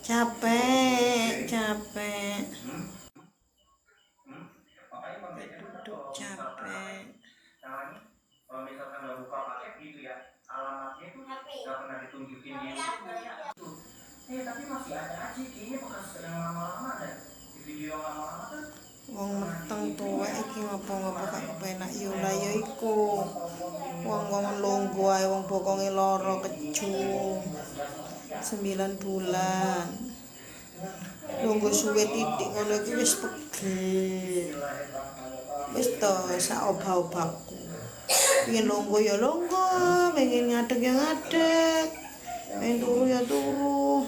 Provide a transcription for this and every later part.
Capek, duduk capek. Kalau misalkan nggak buka paket gitu ya, alamatnya tuh nggak pernah ditunjukin dia. Tapi masih ada aja kayaknya bekas yang lama-lama ada di video yang lama-lama kan. Wong meteng tuwek iki ngopo-ngopo gak kepenak yo lah ya iku. Wong lungguh ae wong bokonge lara keju. 9 bulan. Lungguh suwe titik ngono iki wis pegel. Wis to sak obah-obahku. Pengen lungguh ya lungguh, pengen ngadeg ya ngadeg. Pengen turu ya turu.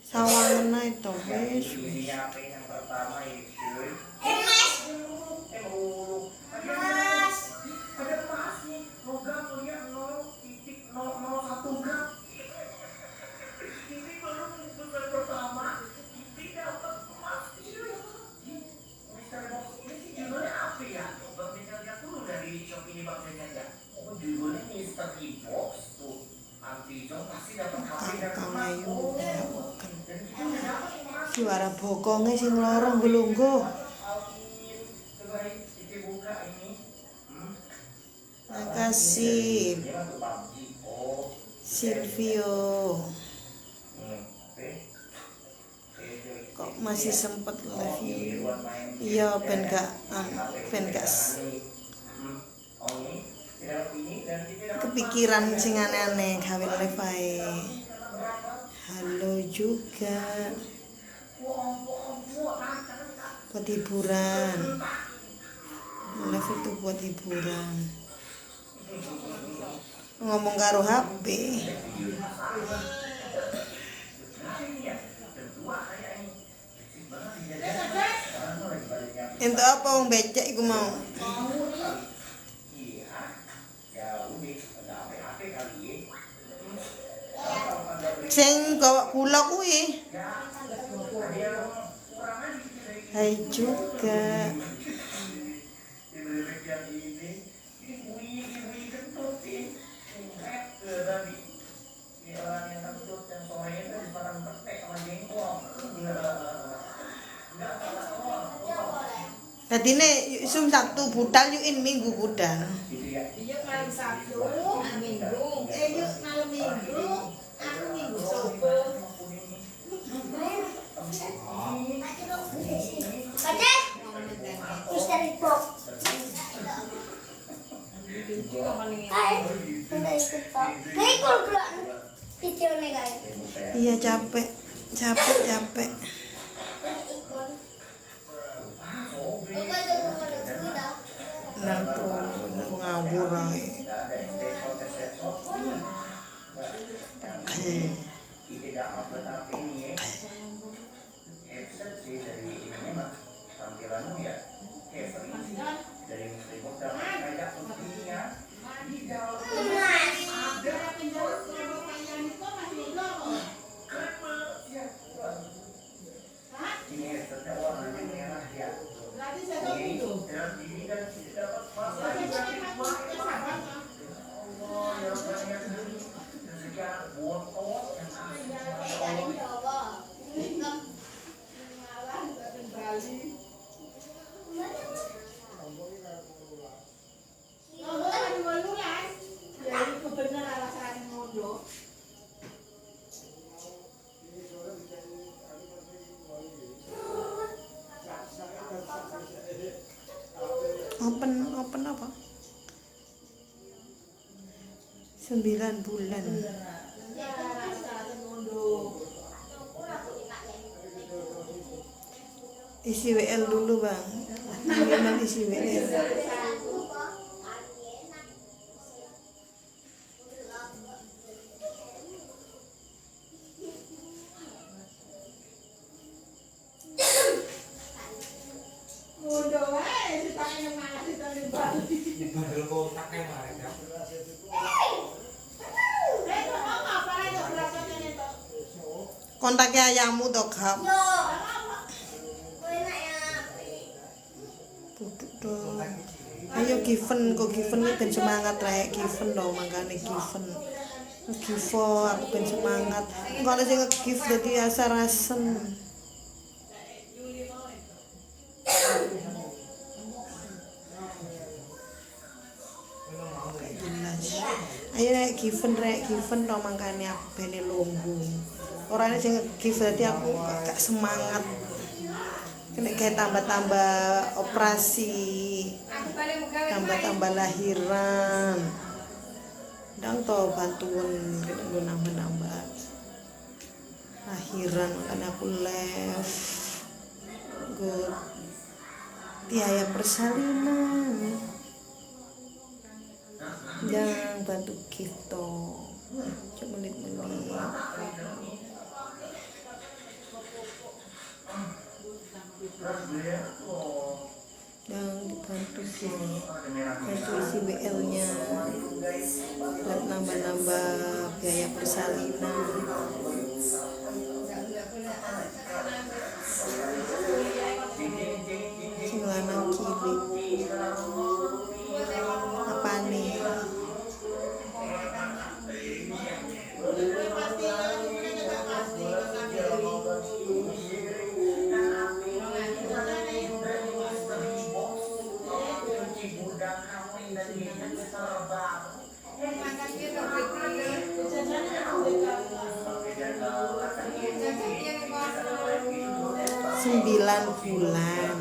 Sawangen ae to wis. Suara bokonge sing lara nglungguh. Makasih Silvio. Kok masih sempet live you? Iya ben gak kepikiran sing aneh-aneh gawe live ae. Halo juga. Buat hiburan. Live itu buat hiburan. Ngomong karo HP. Ento apa wong becek iku mau? Sing gawa kula kuwi. Hai juga. Dadine sum Sabtu budal yuk Minggu budal. Yuk malam Sabtu, Minggu. Yuk malam Minggu. Aku Minggu sopo. Pacar. Misteri Box. Iya capek. Nanti ngawur ae. Open apa? 9 bulan. Isi WL dulu bang. Memang isi WL. Kontaknya ayahmu toh kap. Duduk dong. Ayo Given, kok Given ini ben semangat rek Given dong makanya Given. Nge-givo aku ben semangat. Kalau sing nge-give dadi asar-asem. Gak jelas. Ayo rek given to mangkane aku bene lungguh. Ora ana sing nge-give dadi aku gak semangat. Kena kayak tambah-tambah operasi, tambah-tambah lahiran. Ndang to bantuan gue nambah-nambah lahiran kan aku left good biaya persalinan yang bantu gitu cuma menit-menit yang dibantu gini bantu isi WL nya buat nambah-nambah biaya persalinan sing lanang kiri apa nih sembilan bulan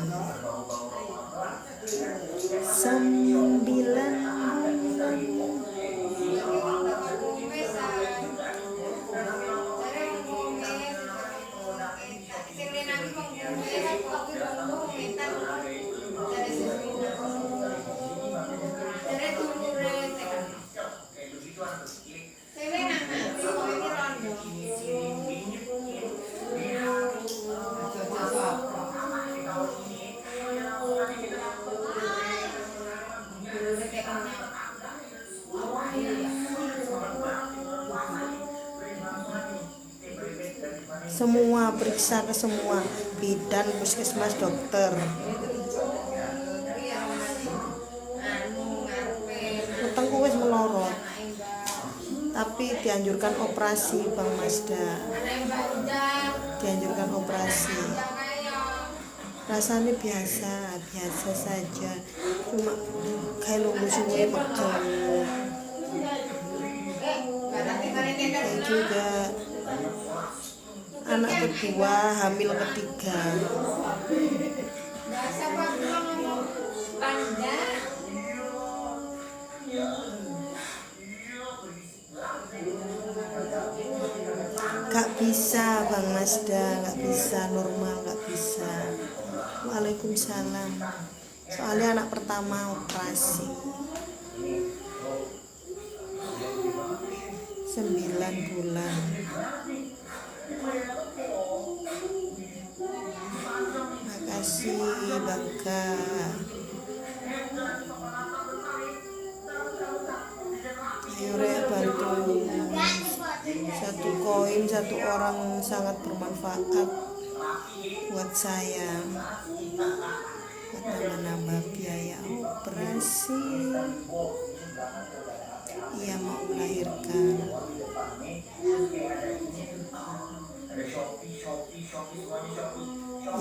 semua periksa ke semua bidan puskesmas dokter utangku wis melorot tapi dianjurkan operasi Bang Masda dianjurkan operasi rasanya biasa saja cuma kayak nunggu suwe pegel kayak juga anak kedua hamil ketiga gak bisa Bang Masda gak bisa normal gak bisa. Waalaikumsalam soalnya anak pertama operasi 9 bulan makasih Baga ayo rek bantu satu koin satu orang sangat bermanfaat buat saya buat nambah biaya operasi ia mau melahirkan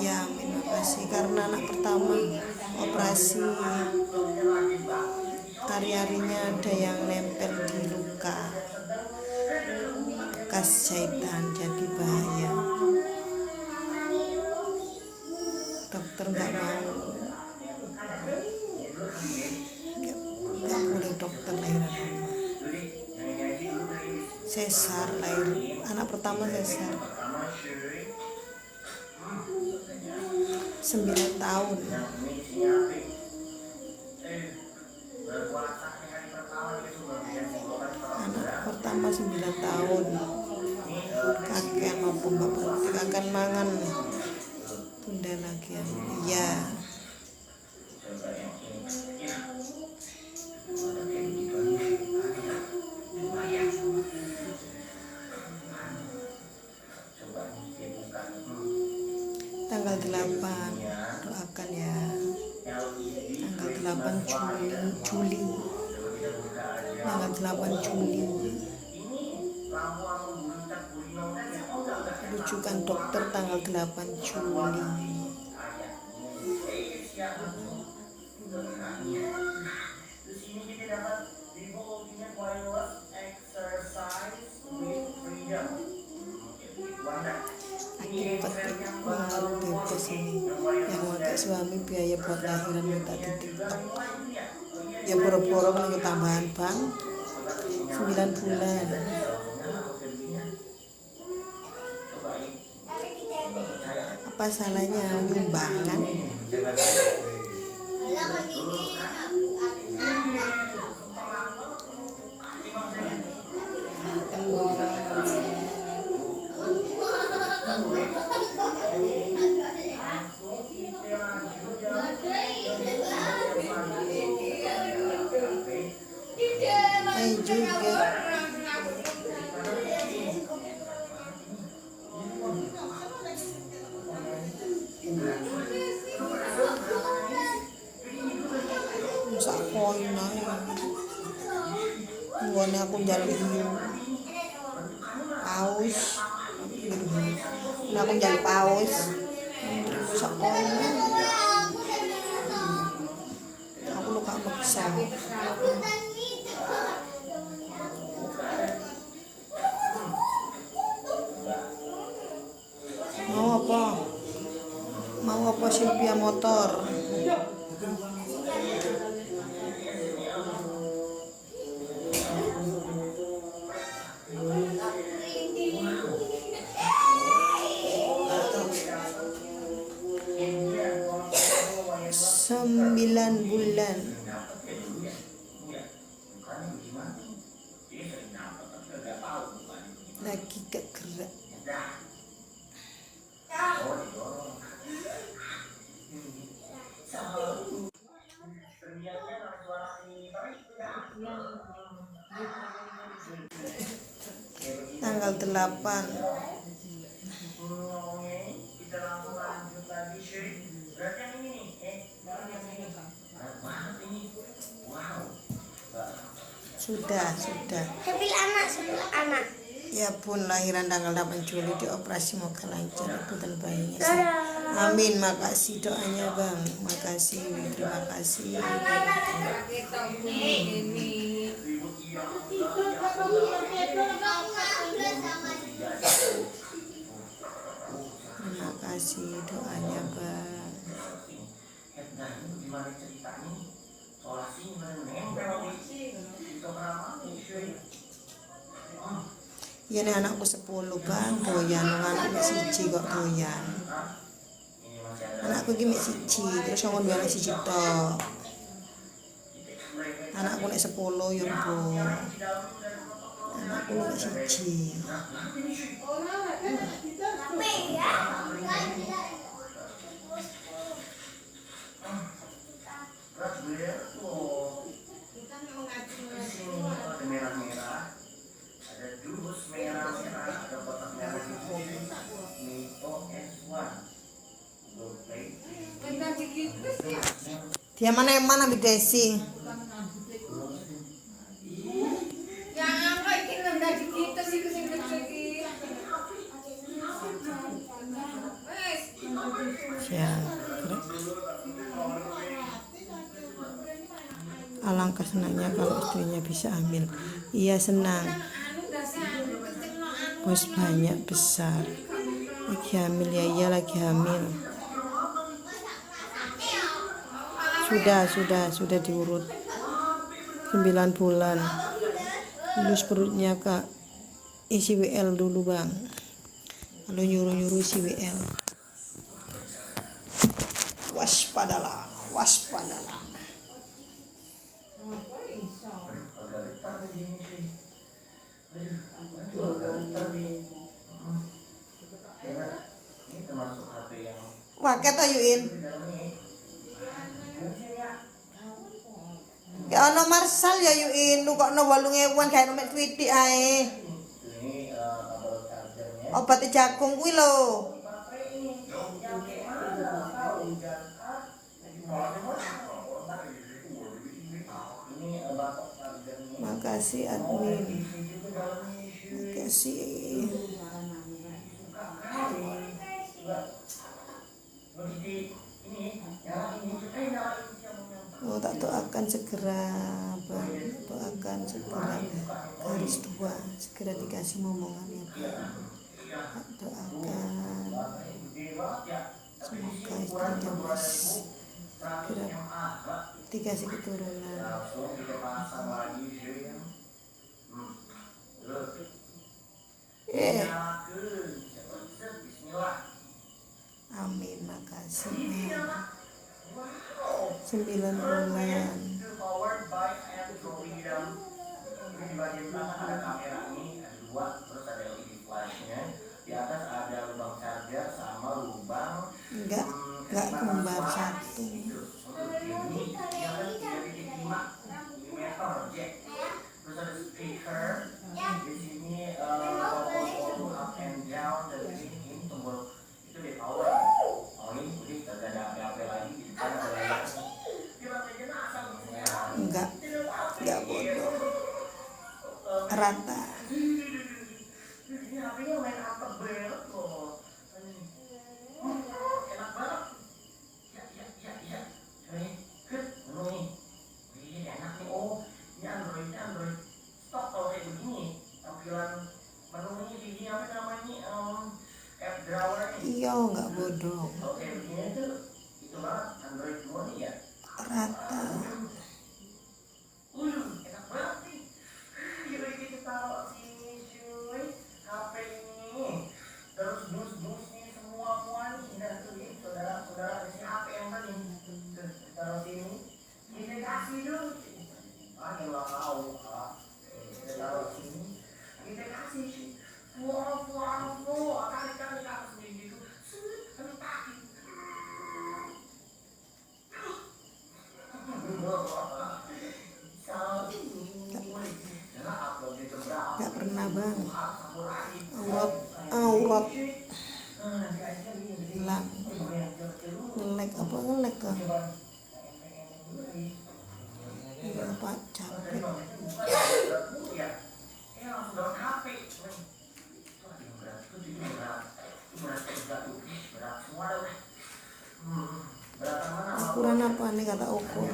ya terima kasih karena anak pertama operasi hari-harinya ada yang nempel di luka bekas jahitan jadi bahaya dokter nggak mau nggak boleh dokter lahiran sesar lahir anak pertama sesar 9 tahun anak pertama 9 tahun kakek maupun bapak akan mangan bunda lagi ya tanggal 8 doakan ya tanggal 8 Juli tanggal 8 Juli Rujukan dokter tanggal 8 Juli. Akibat pengaruh bebas ini yang memakai suami biaya buat lahiran minta di TikTok. Ya boro-boro menunggu tambahan bang 9 bulan. Apa salahnya nyumbangkan? Juga sak koin ae. Ngene aku njaluk hiu. Paus. Nah, aku njaluk paus. Sak koin. Aku lu gak maksa. Mau apa Silvia motor? Sembilan bulan. Lagi gak gerak. Tanggal 8. Sudah. Sebelah anak. Ya pun lahiran tanggal 8 Juli dioperasi moga lancar ibu dan bayinya. Amin, makasih doanya bang, makasih, terima kasih. Terima kasih doanya bang. Ya nih anakku 10 bang, doyan anakku siji kok doyan. Anakku iki mek siji, terus ngomong anak siji tok. Anakku nek 10 ya Bu. Anakku nek siji. Dia mana ambil Desi? Alangkah senangnya kalau istrinya bisa hamil. Iya senang. Bos banyak besar. Lagi hamil ya, iya lagi hamil. Sudah diurut 9 bulan. Lulus perutnya Kak. Isi WL dulu bang. Kalau nyuruh isi WL. Waspadalah. Waket ayuin. Ya ono Marsal ya yuin, lu kok ono 8.000 gawe mek Twitik ae. Obat jagung kuwi lho. Makasih admin. Oke. ya sih. Oh, tak doakan segera Bang, doakan segera garis 2 segera dikasih momongan ya Bang. Tak doakan semoga istrinya Mas segera dikasih keturunan. Amin, makasih Mel. 9 bulan. Di bagian belakang ada kamera ini, ada 2, terus ada LED flashnya. Di atas ada lubang charger sama lubang Enggak kembar satu. ini yang kan 3.5 mm jack. Terus ada speaker di sini, tombol up and down, dan ini tombol itu di power. Oh ini udah kagak ada apa-apa lagi, di depan ada layarnya. Di lantai jenazah Enggak bodoh. Rata. ini HP-nya main apa banget loh. Enak banget. Ya. Nih, menu nih. Ini enak nih. Oh, ini Android. Stok kalau kayak begini. Tampilan menu ini di apa namanya? App drawer ini. Iya, enggak bodoh. Kalau kayak begini tuh itu banget Android semua nih ya. Rata. Enak banget nih. Gila kita taruh sini cuy. HP ini. Terus dus nih semua nih. Dan tuh ini saudara isi HP yang tadi. Terus taruh sini. Kita kasih dulu. Yang nggak tahu. Kita taruh sini. Kita kasih sih. Kali-kali atas gitu. Kami pakai. Enggak pernah Bang. Aurat hilang. Ngelek tuh. Iya Pak, capek. Ukuran apa nih kata ukur?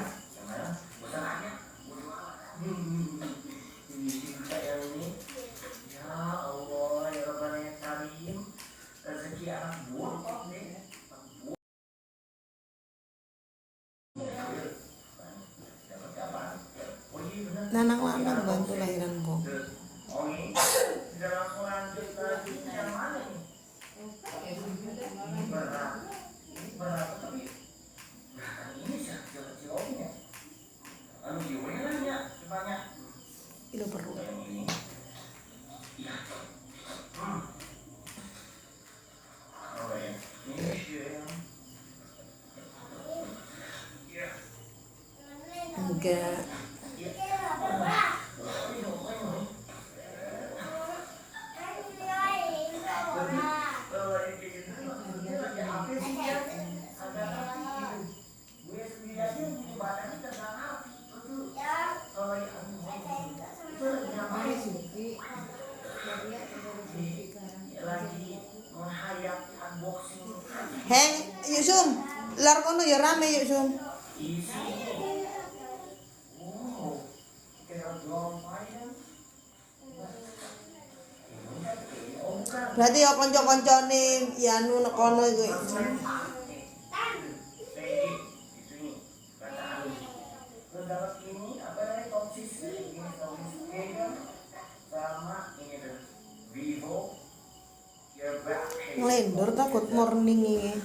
Nanang lanang bantu lahiran Bong. Itu perut. Enggak. Heng, Yusum, lar kono ya rame Yusum. Berarti ya kanca-kancane ya anu nek kono iku. Ngelendor takut morning ini.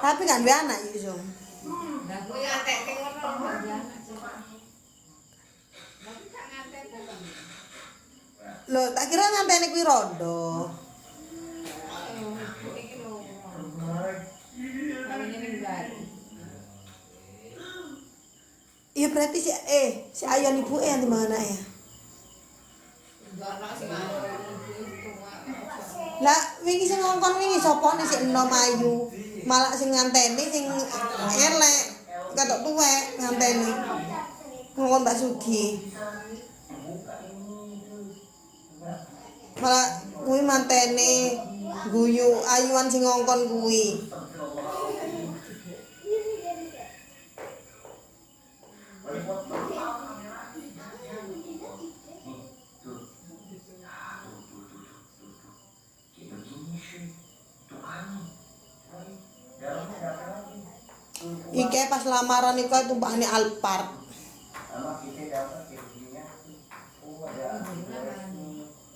Tapi kan be anak Yusum. Lah kuwi atek teng ngono. Lho, tak kira nganteni kuwi rondo. Iki lho. Kawinnya ning Bali. Iya berarti si Ayan ibuke yang di mana ya? Enggak ana sing anu Lah wingi sing ngongkon wingi sapa nih si Enom Ayu. Malah sing nganteni sing elek. Katok tuwek nganteni. Ngongkon Mbak Sugi. Malah kuwi mantene guyu Ayuan sing ngongkon kuwi. Iki pas lamaran iku tumpakane Alphard.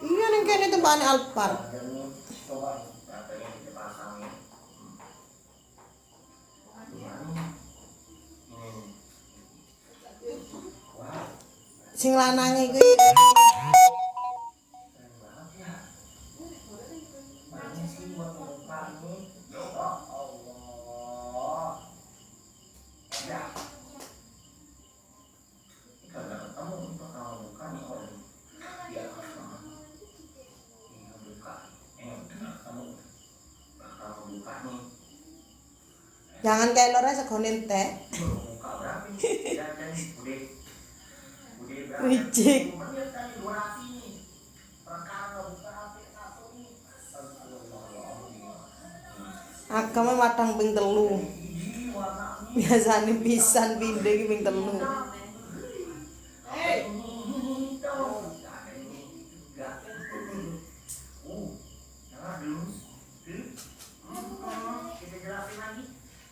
Iya ning kene tumpakane Alphard. Sing lanange kuwi jangan kayak lore segone entek. Rijik. Agama matang ping 3. Biasane pisan pindho iki ping 3.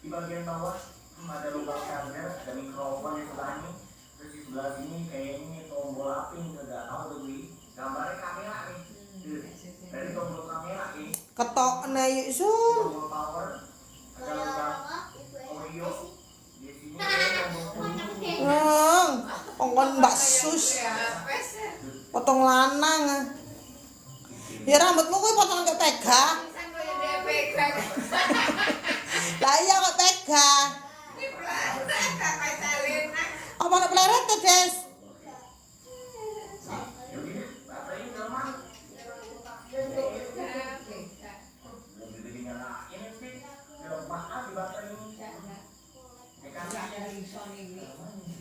Di bagian bawah ada lubang charger, ada mikrofon di sebelahnya. Terus di sebelah sini kayaknya tombol api nggak tahu tuh gue. Gambarnya kamera nih. Dari tombol kamera nih. Ketokne yuk sum. Tombol power. Ada lubang audio. Di sini ada tombol Kongkon Mbak Sus. Potong lanang. Ya rambutmu kuwi potongan kok tega. Lah iya kok tega. Apa nek pleret to, Des?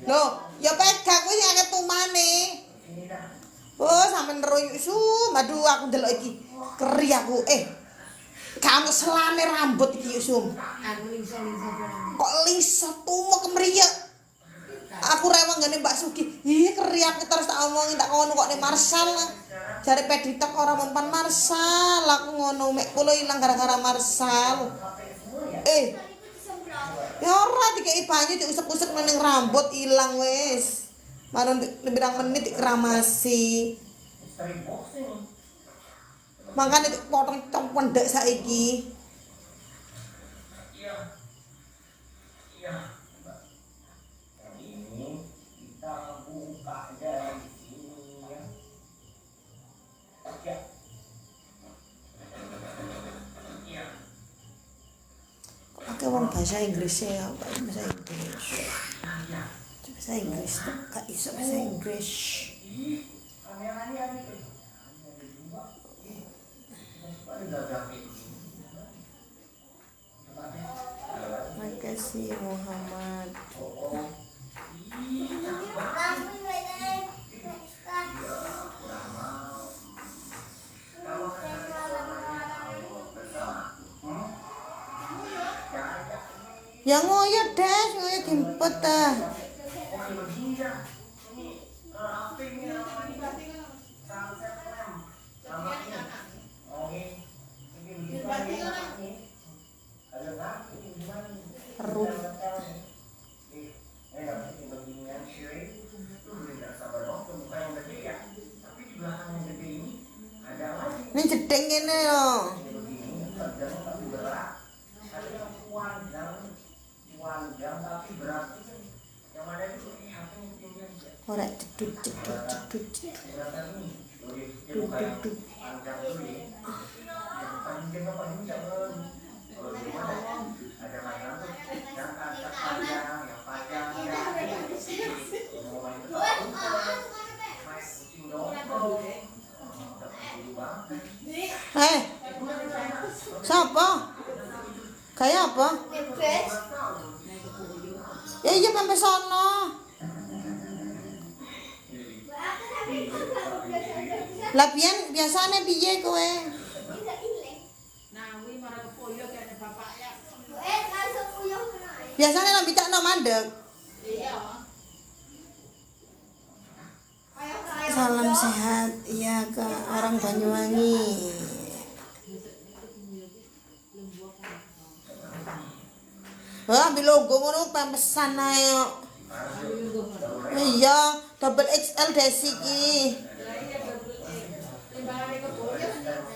Loh, ya pega kuwi sing akeh tumane. Oh, sampean royuk su. Aduh, aku ndelok iki. Keri aku. Kamu selane rambut iki Sum. Aku lingso-lingso barang. Kok liso tumo kemriyek. Aku rewang ngene Mbak Sugi. Ih, keri aku terus tak omongin tak ngono kok nek Marsal. Jare peditok ora mempan Marsal. Aku ngono mek kula ilang gara-gara Marsal. Ya ora dikei banyu diusek-usek ning rambut ilang wis. Marun lebih menit dikeramasi. Makanya potong pendek saiki. Iya. Ini kita buka dari sini ya. Ya. Iya. Oke, wong bahasa Inggris ya, bahasa Inggris. Bahasa Inggris, gak iso bahasa Inggris. Kameranya ada. Makasih Muhammad. Ya ngoyo Des, ngoyo jemput ta. Perut. Ini jedeng ngene lho. Ora cedut. Jadi bukan yang panjang dulu ya. Yang panjang apa panjang kan? Kalau di rumah ada mainan tuh yang panjang, yang panjang, mau main main kucing dong. Siapa? Kayak apa? Ya iya sampai sono. Lah biasane piye kowe? Biasane nang bitakno mandeg. Salam sehat ya ke orang Banyuwangi. Ambil logo ngono pesan ae kok. Iya, double XL desi iki.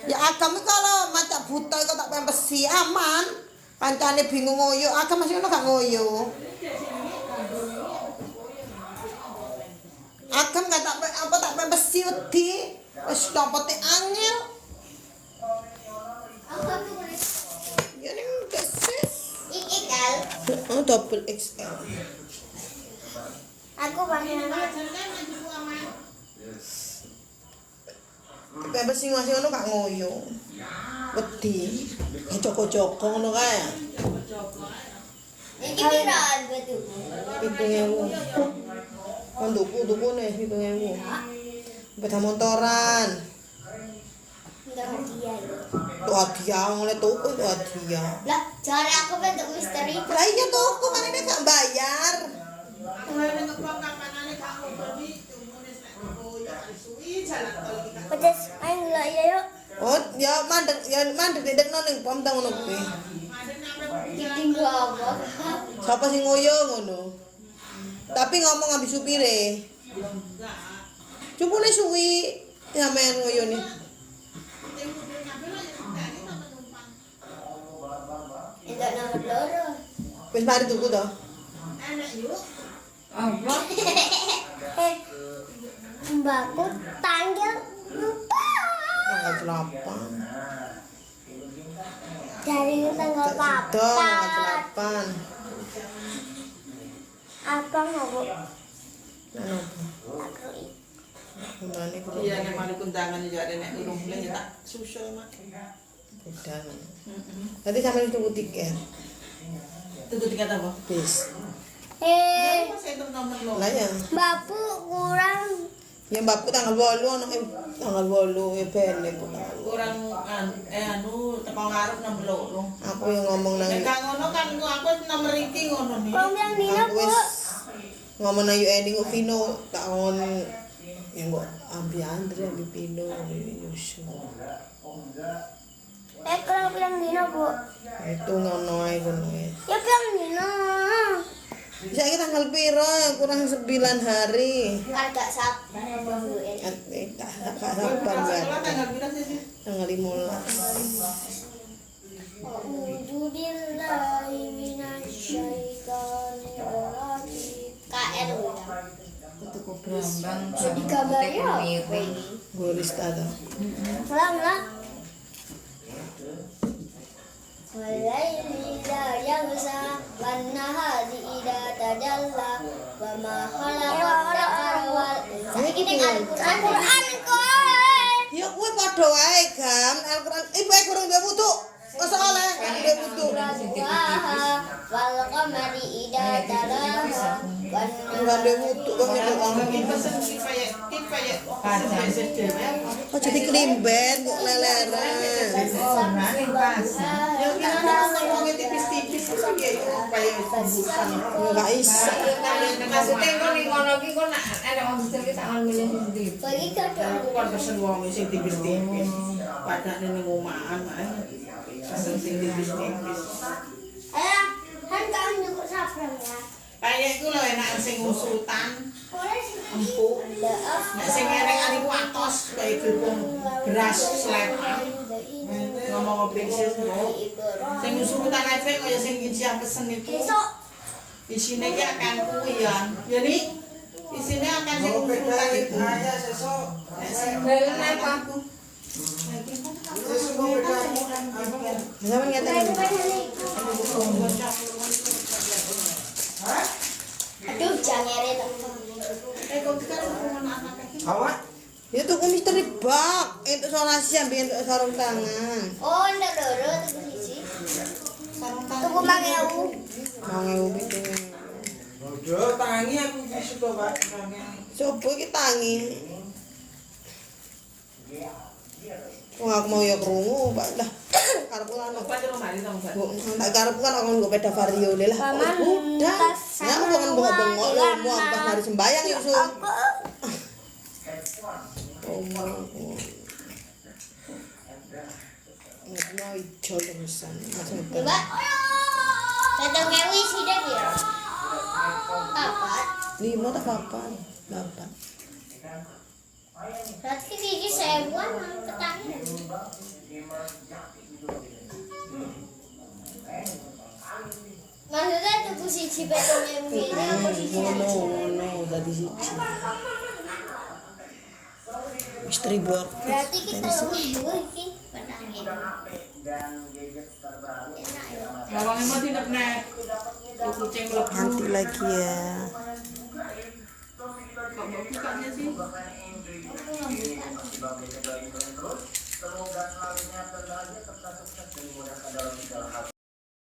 Ya agam kalau macak buta kok tak pempesi aman. Kancane bingung ngoyo, agam masih ngono gak ngoyo. Agam gak tak pempesi wedi. Wis dapote angel. Ya ning desis. XL. Oh, double XL. Aku banyak. Pepe sing masih ngono gak ngoyo. Wedi. Joko-joko ngono kae. Iki piran betul. 7.000. Kan tuku-tukune 7.000. Sepeda motoran. Enggak hadiah. Tuh hadiah ngene tuku tuh hadiah. Lah, jare aku bentuk misteri. Lah iya tuku kan ini gak bayar. Pedes, ayo ngelak ya yuk. Oh, ya mandek dedekno ning pom ta ngono kuwi. Ditinggal apa? Siapa sing ngoyo ngono? Tapi ngomong ambil supire. Cupune suwi sampean ngoyone. Enggak nomor loro. Wis mari tuku to. Mbakku tanggal 4. Tanggal 8. Dari tanggal 8. Tanggal 8. Apa mau? Gimana kudu Iya, nek mari kundangan yo ada nek urung mulai ya tak susul mak. udan. Nanti sampean tuku tiket. Tuku tiket apa? Bis. Saya entuk nomor lo. Lah ya. Bapu kurang. Ya mbakku tanggal 8 ana tanggal 8 bene kok. Kurang anu teko ngarep nomor loro. Aku yang ngomong nang Nek gak ngono kan aku nomor iki ngono nih. Kau bilang Nina, aku Bu. wis ngomong nang UNI kok Vino tak ngon yang kok ambil Andre ambil Pino Yusuf. Kau bilang Nina, Bu. Itu ngono ae kono wis. Ya bilang Nina. Saiki tanggal piro? Kurang 9 hari. Agak sabar ya, Bu. Tak sabar Sekolah ya. tanggal pira sih? Tanggal 15. Alhamdulillahi minasyaitonir rajim. KR Tuku Brambang. jadi gambarnya apa ini? Gorista to. Ulang. Walaili la yamsa wan nahari idza tajalla wa ma khalaqal dzakara wal unsa. Iki ning Al-Qur'an kok. Ya kuwi padha wae, Gam. Al-Qur'an ibu kurang dia wudu. Masa oleh kan dia wudu. Wal qamari idza talaha wan Enggak dia wudu kok itu kan. Lagi pesen kipayek. Kok jadi klimben kok leleran. Ya kira ngomongin tipis-tipis kok ya kipayek busan. Enggak iso. Maksudnya kok ning ngono ki kok nak ada wong sing tak ngon milih sendiri. bagi kadang Aku kan pesen wong sing tipis-tipis. Padahal ning omahan ae. Pesen sing tipis-tipis. kan kau nyukur sabrang ya. Kayak iku lho enak sing usutan. Empuk. Nek sing erek ari ku atos kaya gepung beras slepan. Ngomong prinsip lho. Sing usutan efek kaya sing Insia pesen itu. Besok Isine ki akan kuwi ya. Ya nih Isinya akan sing sultan itu. Belen apa? Sama ngatain. Aduh, jangan ngeret. Awak Itu tuku misteri bak. Itu soal nasi ambil untuk sarung tangan. Oh, ndak loro tuku siji. Tuku 5.000. Mau ngewu itu. Udah tangi aku suka Pak. Coba iki tangi. Wong aku mau ya krungu, Pak. Lah, karepku kan Apa itu mari tong Pak? tak karepku kan aku nggo peda vario le lah. Paman, Udah. Ya aku kan bengok-bengok ilmu ambah hari sembayang itu. Oh, mau ijo terusan. Langsung Coba. Datang ngewi sih dah dia. Apa? 5 tak papan. 8. Berarti gigi sebuan ketangnya. Maksudnya tuku siji betulnya begini apa siji Ngono tadi siji. Misteri buat. berarti kita lebih iki petangnya. Lawangnya mah tidak nek. Kucing mlebu. Nanti lagi ya. Kok bukanya sih? Semoga selanjutnya berbahagia serta sukses dan dimudahkan dalam segala hal.